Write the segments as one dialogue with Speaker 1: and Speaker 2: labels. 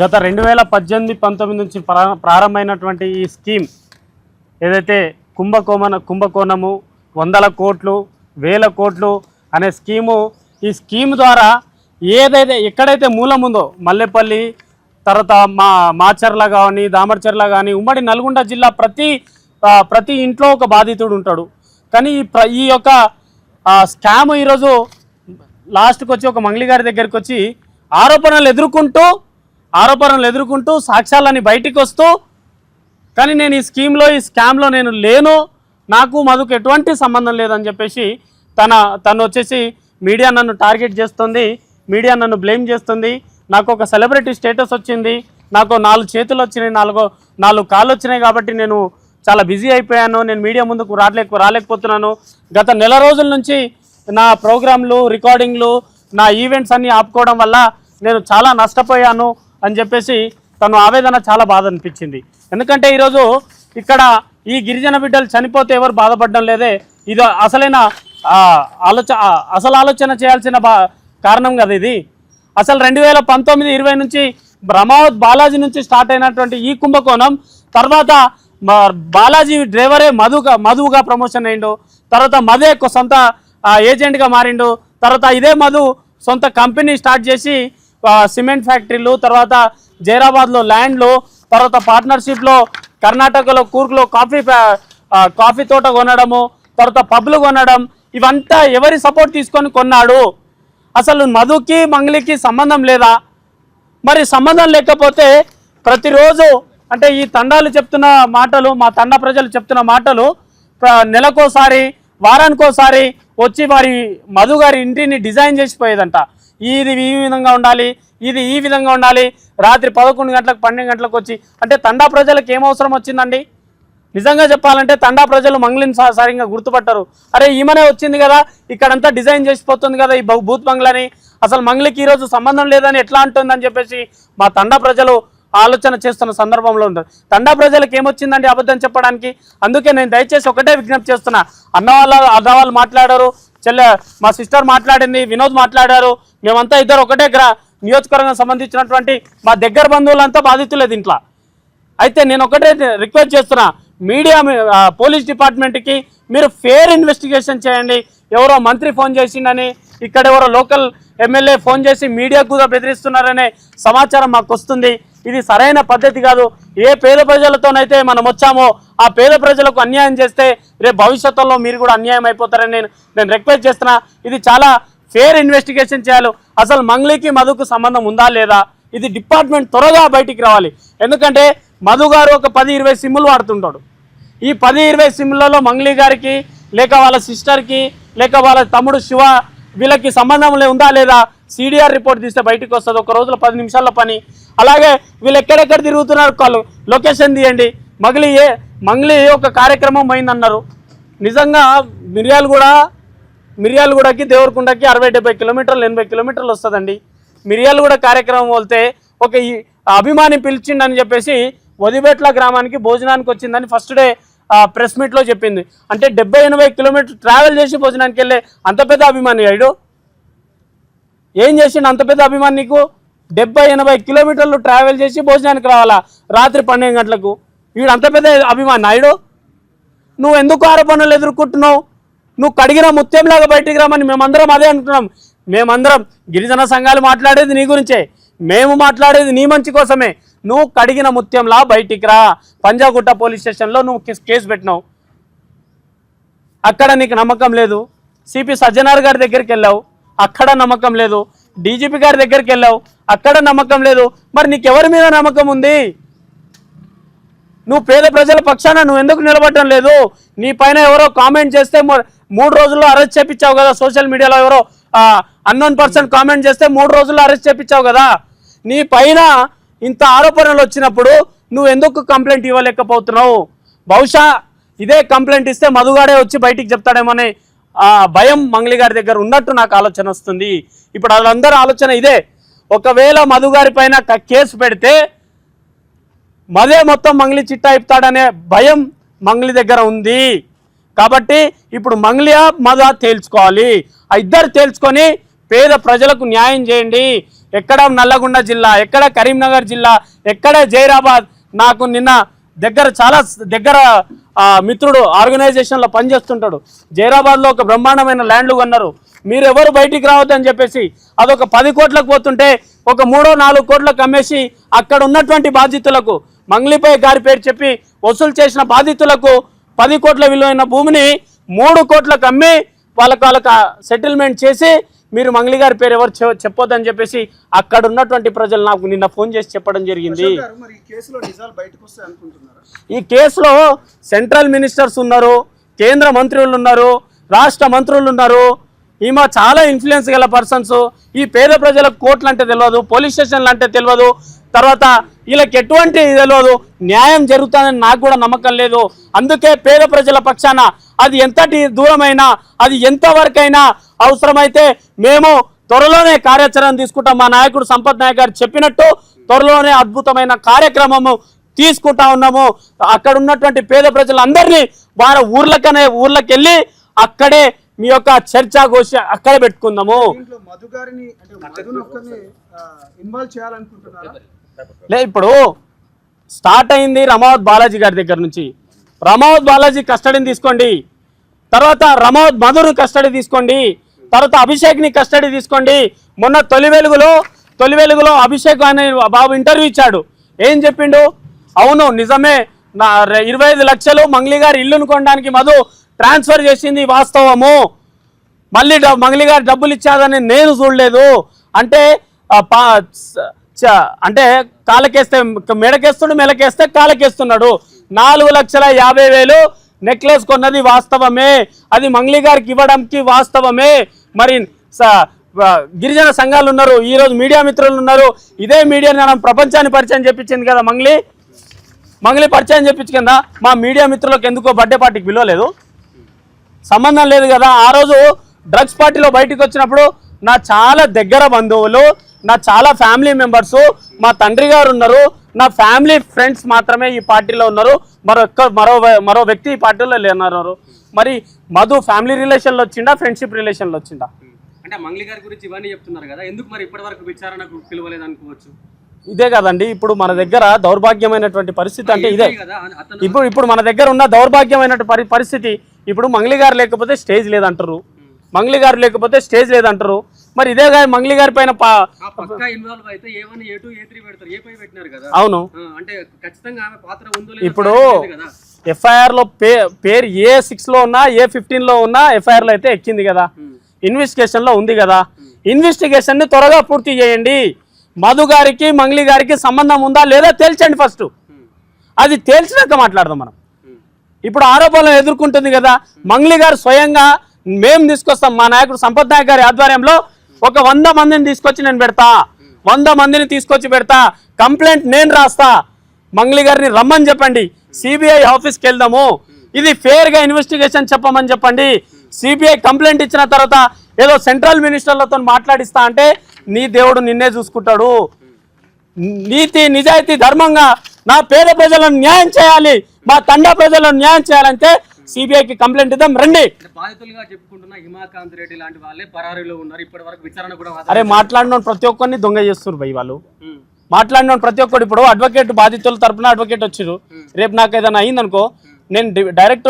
Speaker 1: గత 2018-19 నుంచి ప్రారంభమైనటువంటి ఈ స్కీమ్ ఏదైతే కుంభకోణము 100 కోట్లు 1000 కోట్లు అనే స్కీము, ఈ స్కీమ్ ద్వారా ఏదైతే ఎక్కడైతే మూలం ఉందో మల్లెపల్లి తర్వాత మాచర్ల కానీ దామర్చర్ల కానీ ఉమ్మడి నల్గొండ జిల్లా ప్రతి ఇంట్లో ఒక బాధితుడు ఉంటాడు. కానీ ఈ యొక్క స్కామ్ ఈరోజు లాస్ట్కి వచ్చి ఒక మంగళి గారి దగ్గరికి వచ్చి ఆరోపణలు ఎదుర్కొంటూ సాక్ష్యాలని బయటికి వస్తూ, కానీ నేను ఈ స్కామ్లో నేను లేను, నాకు మధుకు ఎటువంటి సంబంధం లేదని చెప్పేసి తను వచ్చేసి మీడియా నన్ను టార్గెట్ చేస్తుంది, మీడియా నన్ను బ్లేమ్ చేస్తుంది. నాకు ఒక సెలబ్రిటీ స్టేటస్ వచ్చింది, నాకు 4 చేతులు వచ్చినాయి, 4 కాళ్ళు వచ్చినాయి కాబట్టి నేను చాలా బిజీ అయిపోయాను, నేను మీడియా ముందుకు రాలేకపోతున్నాను. గత నెల రోజుల నుంచి నా ప్రోగ్రాంలు రికార్డింగ్లు నా ఈవెంట్స్ అన్నీ ఆపుకోవడం వల్ల నేను చాలా నష్టపోయాను అని చెప్పేసి తను ఆవేదన చాలా బాధ అనిపించింది. ఎందుకంటే ఈరోజు ఇక్కడ ఈ గిరిజన బిడ్డలు చనిపోతే ఎవరు బాధపడడం లేదే, ఇది అసలైన ఆలోచన చేయాల్సిన కారణం కదా ఇది. అసలు 2019-20 నుంచి బ్రహ్మావత్ బాలాజీ నుంచి స్టార్ట్ అయినటువంటి ఈ కుంభకోణం తర్వాత బాలాజీ డ్రైవరే మధుగా ప్రమోషన్ అయ్యిండు, తర్వాత మధే సొంత ఏజెంట్గా మారిండు, తర్వాత ఇదే మధు సొంత కంపెనీ స్టార్ట్ చేసి సిమెంట్ ఫ్యాక్టరీలు, తర్వాత జైరాబాద్లో ల్యాండ్లు, తర్వాత పార్ట్నర్షిప్లో కర్ణాటకలో కూర్గ్లో కాఫీ తోట కొనడము, తర్వాత పబ్లు కొనడం, ఇవంతా ఎవరి సపోర్ట్ తీసుకొని కొన్నాడు? అసలు మధుకి మంగళికి సంబంధం లేదా? మరి సంబంధం లేకపోతే ప్రతిరోజు అంటే ఈ తండాలు చెప్తున్న మాటలు, మా తండా ప్రజలు చెప్తున్న మాటలు నెలకోసారి వారానికోసారి వచ్చి వారి మధు గారి ఇంటిని డిజైన్ చేసిపోయేదంట. ఇది ఈ విధంగా ఉండాలి, ఇది ఈ విధంగా ఉండాలి, రాత్రి 11 గంటలకు 12 గంటలకు వచ్చి, అంటే తండా ప్రజలకు ఏం అవసరం వచ్చిందండి? నిజంగా చెప్పాలంటే తండా ప్రజలు మంగళిని సరిగ్గా గుర్తుపట్టరు. అరే ఈమెనే వచ్చింది కదా, ఇక్కడంతా డిజైన్ చేసిపోతుంది కదా ఈ బూత్ బంగ్లాని, అసలు మంగళికి ఈరోజు సంబంధం లేదని ఎట్లా అంటుందని చెప్పేసి మా తండా ప్రజలు ఆలోచన చేస్తున్న సందర్భంలో ఉంటుంది. తండా ప్రజలకు ఏమొచ్చిందండి అబద్ధం చెప్పడానికి? అందుకే నేను దయచేసి ఒకటే విజ్ఞప్తి చేస్తున్నా, అన్న వాళ్ళు మాట్లాడారు, మా సిస్టర్ మాట్లాడింది, వినోద్ మాట్లాడారు, మేమంతా ఇద్దరు ఒకటే నియోజకవర్గం సంబంధించినటువంటి మా దగ్గర బంధువులంతా బాధితులే దీంట్లో. అయితే నేను ఒకటే రిక్వెస్ట్ చేస్తున్నా, మీడియా పోలీస్ డిపార్ట్మెంట్కి మీరు ఫేర్ ఇన్వెస్టిగేషన్ చేయండి. ఎవరో మంత్రి ఫోన్ చేసిండని, ఇక్కడ ఎవరో లోకల్ ఎమ్మెల్యే ఫోన్ చేసి మీడియాకు కూడా బెదిరిస్తున్నారనే సమాచారం మాకు వస్తుంది. ఇది సరైన పద్ధతి కాదు. ఏ పేద ప్రజలతోనైతే మనం వచ్చామో ఆ పేద ప్రజలకు అన్యాయం చేస్తే రేపు భవిష్యత్తులో మీరు కూడా అన్యాయం అయిపోతారని నేను రిక్వెస్ట్ చేస్తున్నా. ఇది చాలా ఫేర్ ఇన్వెస్టిగేషన్ చేయాలి. అసలు మంగళికి మధుకు సంబంధం ఉందా లేదా, ఇది డిపార్ట్మెంట్ త్వరగా బయటికి రావాలి. ఎందుకంటే మధు గారు ఒక 10-20 సిమ్ములు వాడుతుంటాడు. ఈ 10-20 సిమ్లలో మంగళి గారికి లేక వాళ్ళ సిస్టర్కి లేక వాళ్ళ తమ్ముడు శివ వీళ్ళకి సంబంధం ఉందా లేదా సిడిఆర్ రిపోర్ట్ తీస్తే బయటకు వస్తుంది. ఒక రోజులో 10 నిమిషాల పని. అలాగే వీళ్ళు ఎక్కడెక్కడ తిరుగుతున్నారు లొకేషన్ తీయండి. మంగళి ఒక కార్యక్రమం పోయిందన్నారు. నిజంగా మిర్యాలగూడకి దేవరకొండకి 60-70 కిలోమీటర్లు 80 కిలోమీటర్లు వస్తుందండి. మిర్యాలగూడ కార్యక్రమం వెళ్తే ఒక అభిమాని పిలిచిండని చెప్పేసి వదిబెట్ల గ్రామానికి భోజనానికి వచ్చిందని ఫస్ట్ డే ప్రెస్ మీట్లో చెప్పింది. అంటే 70-80 కిలోమీటర్లు ట్రావెల్ చేసి భోజనానికి వెళ్ళే అంత పెద్ద అభిమాని అయ్యాడు. ఏం చేసిండు అంత పెద్ద అభిమాని నీకు? 70-80 కిలోమీటర్లు ట్రావెల్ చేసి భోజనానికి రావాలా రాత్రి 12 గంటలకు? వీడు అంత పెద్ద అభిమాని అయ్యాడు. నువ్వు ఎందుకు ఆరోపణలు ఎదుర్కొంటున్నావు? నువ్వు కడిగిన ముత్యంలాగా బయటికి రామని మేమందరం అదే అంటున్నాం. మేమందరం గిరిజన సంఘాలు మాట్లాడేది నీ గురించే, మేము మాట్లాడేది నీ మంచి కోసమే. నువ్వు కడిగిన ముత్యంలా బయటికి రా. పంజాగుట్ట పోలీస్ స్టేషన్లో నువ్వు కేసు పెట్టినావు, అక్కడ నీకు నమ్మకం లేదు. సిపి సజ్జనార్ గారి దగ్గరికి వెళ్ళావు, అక్కడ నమ్మకం లేదు. డీజీపీ గారి దగ్గరికి వెళ్ళావు, అక్కడ నమ్మకం లేదు. మరి నీకెవరి మీద నమ్మకం ఉంది? నువ్వు పేద ప్రజల పక్షాన నువ్వు ఎందుకు నిలబడటం లేదు? నీ పైన ఎవరో కామెంట్ చేస్తే 3 రోజుల్లో అరెస్ట్ చేపించావు కదా. సోషల్ మీడియాలో ఎవరో అన్నోన్ పర్సన్ కామెంట్ చేస్తే 3 రోజుల్లో అరెస్ట్ చేపించావు కదా. నీ పైన ఇంత ఆరోపణలు వచ్చినప్పుడు నువ్వు ఎందుకు కంప్లైంట్ ఇవ్వలేకపోతున్నావు? బహుశా ఇదే కంప్లైంట్ ఇస్తే మధుగాడే వచ్చి బయటికి చెప్తాడేమోనే భయం మంగళి గారి దగ్గర ఉన్నట్టు నాకు ఆలోచన వస్తుంది. ఇప్పుడు వాళ్ళందరూ ఆలోచన ఇదే, ఒకవేళ మధు గారి పైన కేసు పెడితే మదే మొత్తం మంగళి చిట్టా ఇస్తాడనే భయం మంగళి దగ్గర ఉంది. కాబట్టి ఇప్పుడు మంగళియా మధు తేల్చుకోవాలి. ఆ ఇద్దరు తేల్చుకొని పేద ప్రజలకు న్యాయం చేయండి. ఎక్కడ నల్లగొండ జిల్లా, ఎక్కడ కరీంనగర్ జిల్లా, ఎక్కడ జైరాబాద్. నాకు నిన్న చాలా దగ్గర మిత్రుడు ఆర్గనైజేషన్లో పనిచేస్తుంటాడు. జైరాబాద్లో ఒక బ్రహ్మాండమైన ల్యాండ్లు కొన్నారు. మీరు ఎవరు బయటికి రావద్దని చెప్పేసి అదొక 10 కోట్లకు పోతుంటే ఒక 3-4 కోట్లకు అమ్మేసి అక్కడ ఉన్నటువంటి బాధితులకు, మంగ్లీపై గారి పేరు చెప్పి వసూలు చేసిన బాధితులకు 10 కోట్ల విలువైన భూమిని 3 కోట్లకు అమ్మి వాళ్ళకి సెటిల్మెంట్ చేసి మీరు మంగ్లీ గారి పేరు ఎవరు చెప్పొద్దని చెప్పేసి అక్కడ ఉన్నటువంటి ప్రజలు నాకు నిన్న ఫోన్ చేసి చెప్పడం జరిగింది. ఈ కేసులో సెంట్రల్ మినిస్టర్స్ ఉన్నారు, కేంద్ర మంత్రులు ఉన్నారు, రాష్ట్ర మంత్రులు ఉన్నారు, ఈమె చాలా ఇన్ఫ్లుయెన్స్ గల పర్సన్స్. ఈ పేద ప్రజలకు కోర్టులు అంటే తెలియదు, పోలీస్ స్టేషన్లు అంటే తెలియదు, తర్వాత వీళ్ళకి ఎటువంటి తెలియదు. న్యాయం జరుగుతుందని నాకు కూడా నమ్మకం లేదు. అందుకే పేద ప్రజల పక్షాన అది ఎంతటి దూరమైనా, అది ఎంతవరకైనా అవసరమైతే మేము త్వరలోనే కార్యాచరణ తీసుకుంటాం. మా నాయకుడు సంపత్ నాయక్ గారు చెప్పినట్టు త్వరలోనే అద్భుతమైన కార్యక్రమము తీసుకుంటా ఉన్నాము. అక్కడ ఉన్నటువంటి పేద ప్రజలందరినీ వారి ఊర్లకి వెళ్ళి అక్కడే మీ యొక్క చర్చా గోష్ఠి అక్కడే పెట్టుకుందాము. ఇప్పుడు స్టార్ట్ అయింది రమావత్ బాలాజీ గారి దగ్గర నుంచి. రమావత్ బాలాజీ కస్టడీని తీసుకోండి, తర్వాత రమావత్ మధుని కస్టడీ తీసుకోండి, తర్వాత అభిషేక్ని కస్టడీ తీసుకోండి. మొన్న తొలి వెలుగులో అభిషేక్ అనే బాబు ఇంటర్వ్యూ ఇచ్చాడు. ఏం చెప్పిండు? అవును నిజమే, నా 25 లక్షలు మంగ్లీ గారి ఇల్లును కొనడానికి మధు ట్రాన్స్ఫర్ చేసింది వాస్తవము. మళ్ళీ మంగ్లీ గారు డబ్బులు ఇచ్చాదని నేను చూడలేదు అంటే కాలకేస్తే మెడకేస్తుడు, మెలకేస్తే కాలకేస్తున్నాడు. 4,50,000 నెక్లెస్ కొన్నది వాస్తవమే, అది మంగ్లీ గారికి ఇవ్వడానికి వాస్తవమే. మరి గిరిజన సంఘాలు ఉన్నారు, ఈరోజు మీడియా మిత్రులు ఉన్నారు. ఇదే మీడియా మనం ప్రపంచాన్ని పరిచయం చెప్పించింది కదా, మంగ్లీ పరిచయం చెప్పించిందా? మా మీడియా మిత్రులకు ఎందుకో బర్త్డే పార్టీకి పిలవలేదు, సంబంధం లేదు కదా. ఆ రోజు డ్రగ్స్ పార్టీలో బయటకు వచ్చినప్పుడు నా చాలా దగ్గర బంధువులు, నా చాలా ఫ్యామిలీ మెంబర్స్, మా తండ్రి గారు ఉన్నారు, నా ఫ్యామిలీ ఫ్రెండ్స్ మాత్రమే ఈ పార్టీలో ఉన్నారు. మరో వ్యక్తి ఈ పార్టీలో లేన్నారు. మరి మధు ఫ్యామిలీ రిలేషన్లో వచ్చిందా, ఫ్రెండ్షిప్ రిలేషన్లో వచ్చిందా?
Speaker 2: అంటే మంగ్లీ గారి గురించి ఇవన్నీ చెప్తున్నారు కదా, ఎందుకు మరి ఇప్పటి వరకు విచారణకు పిలవలేదు అనుకోవచ్చు.
Speaker 1: ఇదే కదండి ఇప్పుడు మన దగ్గర దౌర్భాగ్యమైనటువంటి పరిస్థితి. అంటే ఇదే ఇప్పుడు మన దగ్గర ఉన్న దౌర్భాగ్యమైనటువంటి పరిస్థితి. ఇప్పుడు మంగ్లీ గారు లేకపోతే స్టేజ్ లేదంటారు, మంగ్లీ గారు లేకపోతే స్టేజ్ లేదంటారు. మరి ఇదే మంగ్లీ గారి పైన అవును, ఇప్పుడు ఎఫ్ఐఆర్ లో పేరు A6లో ఉన్నా A15లో ఉన్నా ఎఫ్ఐఆర్ లో అయితే ఎక్కింది కదా, ఇన్వెస్టిగేషన్ లో ఉంది కదా. ఇన్వెస్టిగేషన్ ని త్వరగా పూర్తి చేయండి. మధు గారికి మంగ్లీ గారికి సంబంధం ఉందా లేదా తేల్చండి ఫస్ట్. అది తేల్చినాక మాట్లాడదాం మనం. ఇప్పుడు ఆరోపణలు ఎదుర్కొంటుంది కదా మంగ్లీ గారు స్వయంగా, మేము తీసుకొస్తాం, మా నాయకుడు సంపత్ నాయక్ గారి ఆధ్వర్యంలో ఒక 100 మందిని తీసుకొచ్చి నేను పెడతా, 100 మందిని తీసుకొచ్చి పెడతా, కంప్లైంట్ నేను రాస్తా. మంగ్లీ గారిని రమ్మని చెప్పండి, సిబిఐ ఆఫీస్కి వెళ్దాము, ఇది ఫేర్గా ఇన్వెస్టిగేషన్ చెప్పమని చెప్పండి. సిబిఐ కంప్లైంట్ ఇచ్చిన తర్వాత ఏదో సెంట్రల్ మినిస్టర్లతో మాట్లాడిస్తా అంటే నీ దేవుడు నిన్నే చూసుకుంటాడు. నీతి నిజాయితీ ధర్మంగా నా పేద ప్రజలను న్యాయం చేయాలి, మా తండా ప్రజలను న్యాయం చేయాలంటే సిబిఐకి కంప్లైంట్ ఇద్దాం రండి.
Speaker 2: బాధితులుగా చెప్పుకుంటున్న హిమాకాంత్ రెడ్డి లాంటి వాళ్ళే పరారీలో ఉన్నారు, ఇప్పటి వరకు విచారణ కూడా.
Speaker 1: అరే మాట్లాడిన ప్రతి ఒక్కరిని దొంగ చేస్తున్నారు భయ్ వాళ్ళు. మాట్లాడిన ప్రతి ఒక్కరు, ఇప్పుడు అడ్వకేట్ బాధితుల తరపున అడ్వకేట్ వచ్చారు, రేపు నాకు ఏదైనా అయిందనుకో నేను డైరెక్ట్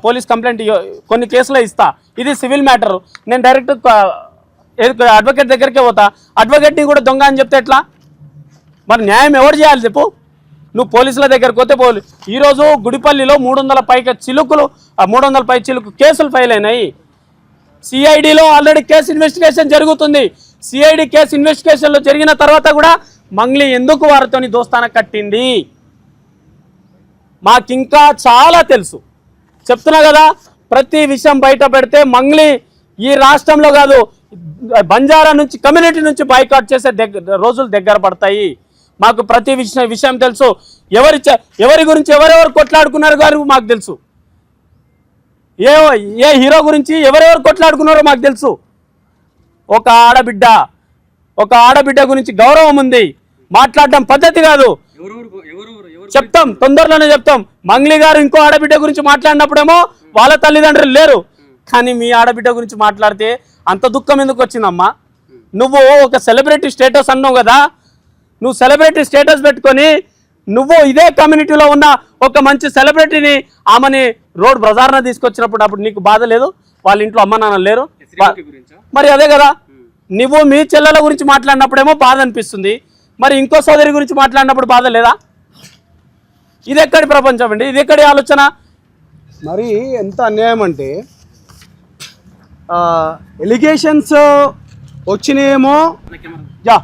Speaker 1: పోలీస్ కంప్లైంట్ కొన్ని కేసులో ఇస్తా. ఇది సివిల్ మ్యాటర్, నేను డైరెక్ట్ అడ్వకేట్ దగ్గరికే పోతా. అడ్వకేట్ని కూడా దొంగ అని చెప్తే ఎట్లా? మరి న్యాయం ఎవరు చేయాలి చెప్పు? నువ్వు పోలీసుల దగ్గరకు పోతే ఈరోజు గుడిపల్లిలో 300 పై చిలుకు కేసులు ఫైల్ అయినాయి. సిఐడిలో ఆల్రెడీ కేసు ఇన్వెస్టిగేషన్ జరుగుతుంది. సిఐడి కేసు ఇన్వెస్టిగేషన్లో జరిగిన తర్వాత కూడా మంగ్లీ ఎందుకు వారితోని దోస్తాన కట్టింది మాకింకా చాలా తెలుసు. చెప్తున్నా కదా, ప్రతి విషయం బయట పెడితే మంగ్లీ ఈ రాష్ట్రంలో కాదు బంజారా నుంచి కమ్యూనిటీ నుంచి బాయ్కాట్ చేసే రోజులు దగ్గర పడతాయి. మాకు ప్రతి విషయం తెలుసు. ఎవరి గురించి ఎవరెవరు కొట్లాడుకున్నారు గారు మాకు తెలుసు. ఏ హీరో గురించి ఎవరెవరు కొట్లాడుకున్నారో మాకు తెలుసు. ఒక ఆడబిడ్డ గురించి గౌరవం ఉంది, మాట్లాడడం పద్ధతి కాదు. చెప్తాం, తొందరలోనే చెప్తాం. మంగ్లీ గారు ఇంకో ఆడబిడ్డ గురించి మాట్లాడినప్పుడేమో వాళ్ళ తల్లిదండ్రులు లేరు, కానీ మీ ఆడబిడ్డ గురించి మాట్లాడితే అంత దుఃఖం ఎందుకు వచ్చిందమ్మా? నువ్వు ఒక సెలబ్రిటీ స్టేటస్ అన్నావు కదా, నువ్వు సెలబ్రిటీ స్టేటస్ పెట్టుకొని నువ్వు ఇదే కమ్యూనిటీలో ఉన్న ఒక మంచి సెలబ్రిటీని ఆమెని రోడ్ బజార్న తీసుకొచ్చినప్పుడు అప్పుడు నీకు బాధ లేదు? వాళ్ళ ఇంట్లో అమ్మ నాన్న లేరు?
Speaker 2: శ్రీముఖి గురించా?
Speaker 1: మరి అదే కదా, నువ్వు మీ చెల్లెల గురించి మాట్లాడినప్పుడేమో బాధ అనిపిస్తుంది, మరి ఇంకో సోదరి గురించి మాట్లాడినప్పుడు బాధ లేదా? ఇది ఎక్కడి ప్రపంచం అండి? ఇది ఎక్కడి ఆలోచన?
Speaker 3: మరి ఎంత అన్యాయం అంటే ఎలిగేషన్స్ వచ్చినాయేమో, యా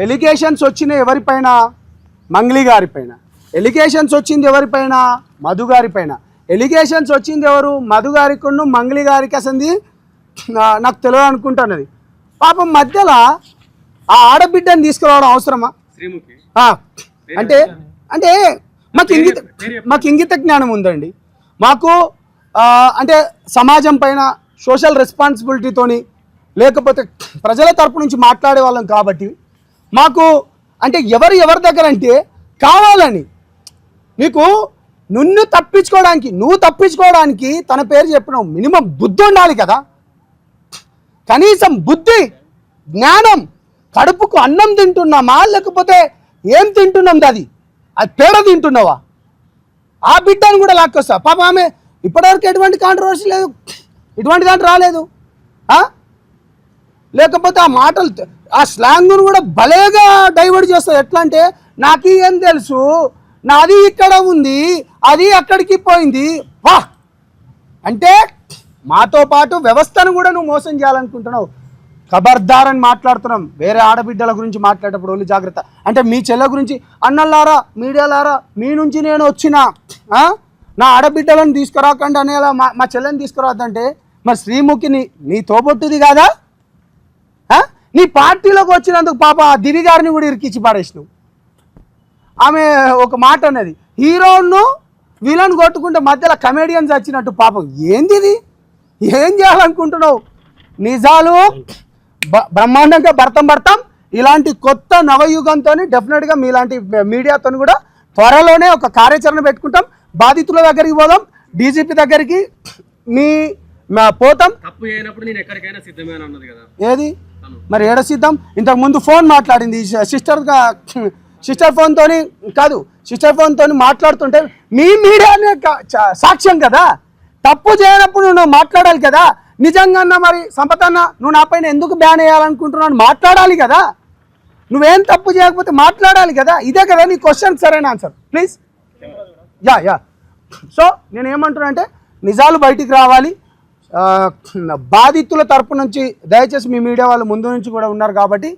Speaker 3: ఎలిగేషన్స్ వచ్చినాయి ఎవరిపైన? మంగ్లీ గారిపైన. ఎలిగేషన్స్ వచ్చింది ఎవరిపైన? మధు గారిపైన. ఎలిగేషన్స్ వచ్చింది ఎవరు? మధు గారికి మంగ్లీ గారికి. అసలు నాకు తెలియదు అనుకుంటున్నది. పాపం మధ్యలో ఆ ఆడబిడ్డని తీసుకురావడం అవసరమా?
Speaker 2: శ్రీముఖి
Speaker 3: అంటే అంటే మాకు ఇంగిత జ్ఞానం ఉందండి. మాకు అంటే సమాజం పైన సోషల్ రెస్పాన్సిబిలిటీతోని, లేకపోతే ప్రజల తరపు నుంచి మాట్లాడే వాళ్ళం కాబట్టి మాకు అంటే ఎవరి దగ్గర అంటే కావాలని నీకు నువ్వు తప్పించుకోవడానికి తన పేరు చెప్పినావు. మినిమం బుద్ధి ఉండాలి కదా, కనీసం బుద్ధి జ్ఞానం. కడుపుకు అన్నం తింటున్నామా లేకపోతే ఏం తింటున్నాం? అది పేడ తింటున్నావా? ఆ బిడ్డను కూడా లాక్కొస్తా. పాప ఆమె ఇప్పటివరకు ఎటువంటి కాంట్రవర్సీ లేదు, ఇటువంటి దాంట్లో రాలేదు. లేకపోతే ఆ మాటలు ఆ స్లాంగ్ను కూడా భలేగా డైవర్ట్ చేస్తుంది. ఎట్లా అంటే నాకు ఏం తెలుసు, నాది ఇక్కడ ఉంది, అది అక్కడికి పోయింది. వా అంటే మాతో పాటు వ్యవస్థను కూడా నువ్వు మోసం చేయాలనుకుంటున్నావు. ఖబర్దార్ అని మాట్లాడుతున్నాం. వేరే ఆడబిడ్డల గురించి మాట్లాడేటప్పుడు ఒళ్ళు జాగ్రత్త. అంటే మీ చెల్లె గురించి అన్నల్లారా, మీడియాలారా, మీ నుంచి నేను వచ్చిన నా ఆడబిడ్డలను తీసుకురాకండి అనేలా మా చెల్లెని తీసుకురావద్దంటే మరి శ్రీముఖిని నీ తోబొట్టుది కాదా? నీ పార్టీలోకి వచ్చినందుకు పాప దివి గారిని కూడా ఇరికిచ్చి పాడేసినావు. ఆమె ఒక మాట అన్నది, హీరోను విలన్ కొట్టుకుంటే మధ్యలో కమెడియన్స్ వచ్చినట్టు. పాపం ఏంది ఇది? ఏం చేయాలనుకుంటున్నావు? నిజాలు బ్రహ్మాండంగా భర్తం. ఇలాంటి కొత్త నవయుగంతో డెఫినెట్గా మీలాంటి మీడియాతో కూడా త్వరలోనే ఒక కార్యాచరణ పెట్టుకుంటాం. బాధితుల దగ్గరికి పోదాం, డీజీపీ దగ్గరికి పోతాం.
Speaker 2: తప్పు చేయనప్పుడు నేను ఎక్కడికైనా సిద్ధమే అని అన్నది కదా.
Speaker 3: ఏది మరి ఏడ సిద్ధం? ఇంతకు ముందు ఫోన్ మాట్లాడింది సిస్టర్ ఫోన్తో కాదు, సిస్టర్ ఫోన్తో మాట్లాడుతుంటే మీ మీడియానే సాక్ష్యం కదా. తప్పు చేయనప్పుడు నువ్వు మాట్లాడాలి కదా. నిజంగా మరి సంపతన్న నువ్వు నా పైన ఎందుకు బ్యాన్ వేయాలనుకుంటున్నావు మాట్లాడాలి కదా. నువ్వేం తప్పు చేయకపోతే మాట్లాడాలి కదా. ఇదే కదా నీ క్వశ్చన్ సరైన ఆన్సర్. ప్లీజ్ యా సో నేను ఏమంటున్నా అంటే నిజాలు బయటికి రావాలి. బాధితుల తరపు నుంచి దయచేసి మీ మీడియా వాళ్ళు ముందు నుంచి కూడా ఉన్నారు కాబట్టి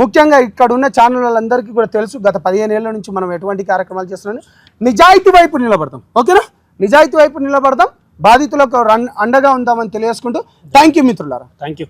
Speaker 3: ముఖ్యంగా ఇక్కడ ఉన్న ఛానల్ వాళ్ళందరికీ కూడా తెలుసు గత 15 ఏళ్ళ నుంచి మనం ఎటువంటి కార్యక్రమాలు చేస్తున్నాం. నిజాయితీ వైపు నిలబడతాం. ఓకేనా? నిజాయితీ వైపు నిలబడతాం, బాధితులకు అండగా ఉందామని తెలియజేసుకుంటూ థ్యాంక్ యూ మిత్రులారా.
Speaker 1: Thank you.